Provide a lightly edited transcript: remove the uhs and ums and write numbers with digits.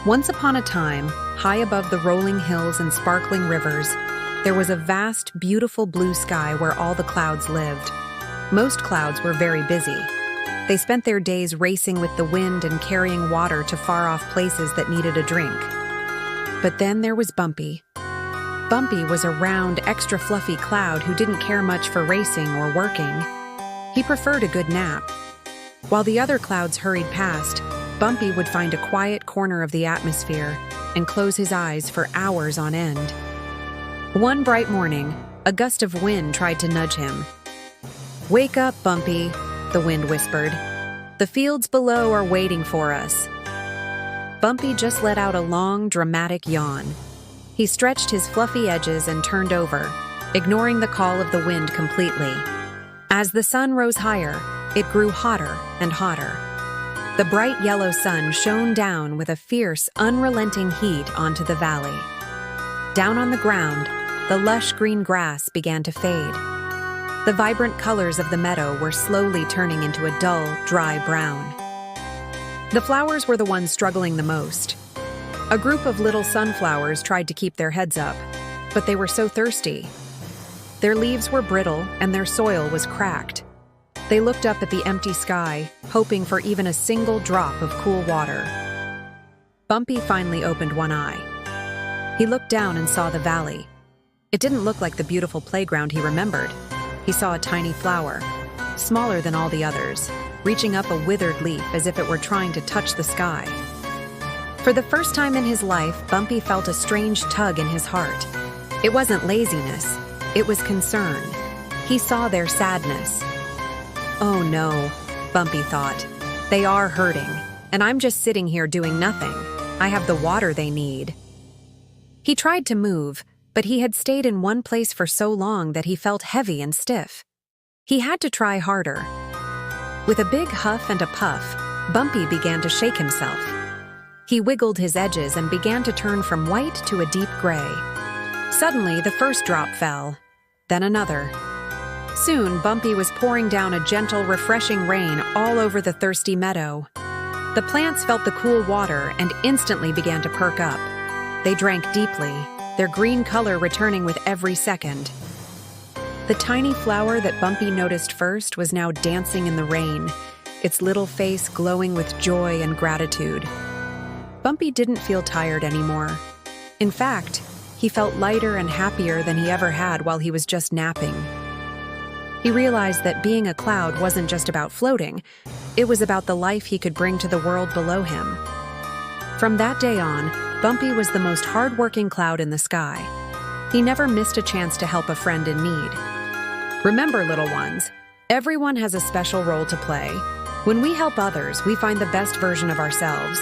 Once upon a time, high above the rolling hills and sparkling rivers, there was a vast, beautiful blue sky where all the clouds lived. Most clouds were very busy. They spent their days racing with the wind and carrying water to far-off places that needed a drink. But then there was Bumpy. Bumpy was a round, extra fluffy cloud who didn't care much for racing or working. He preferred a good nap. While the other clouds hurried past, Bumpy would find a quiet corner of the atmosphere and close his eyes for hours on end. One bright morning, a gust of wind tried to nudge him. "Wake up, Bumpy," the wind whispered. "The fields below are waiting for us." Bumpy just let out a long, dramatic yawn. He stretched his fluffy edges and turned over, ignoring the call of the wind completely. As the sun rose higher, it grew hotter and hotter. The bright yellow sun shone down with a fierce, unrelenting heat onto the valley. Down on the ground, the lush green grass began to fade. The vibrant colors of the meadow were slowly turning into a dull, dry brown. The flowers were the ones struggling the most. A group of little sunflowers tried to keep their heads up, but they were so thirsty. Their leaves were brittle and their soil was cracked. They looked up at the empty sky, hoping for even a single drop of cool water. Bumpy finally opened one eye. He looked down and saw the valley. It didn't look like the beautiful playground he remembered. He saw a tiny flower, smaller than all the others, reaching up a withered leaf as if it were trying to touch the sky. For the first time in his life, Bumpy felt a strange tug in his heart. It wasn't laziness, it was concern. He saw their sadness. "Oh no," Bumpy thought. "They are hurting, and I'm just sitting here doing nothing. I have the water they need." He tried to move, but he had stayed in one place for so long that he felt heavy and stiff. He had to try harder. With a big huff and a puff, Bumpy began to shake himself. He wiggled his edges and began to turn from white to a deep gray. Suddenly, the first drop fell, then another. Soon, Bumpy was pouring down a gentle, refreshing rain all over the thirsty meadow. The plants felt the cool water and instantly began to perk up. They drank deeply, their green color returning with every second. The tiny flower that Bumpy noticed first was now dancing in the rain, its little face glowing with joy and gratitude. Bumpy didn't feel tired anymore. In fact, he felt lighter and happier than he ever had while he was just napping. He realized that being a cloud wasn't just about floating, it was about the life he could bring to the world below him. From that day on, Bumpy was the most hard-working cloud in the sky. He never missed a chance to help a friend in need. Remember, little ones, everyone has a special role to play. When we help others, we find the best version of ourselves.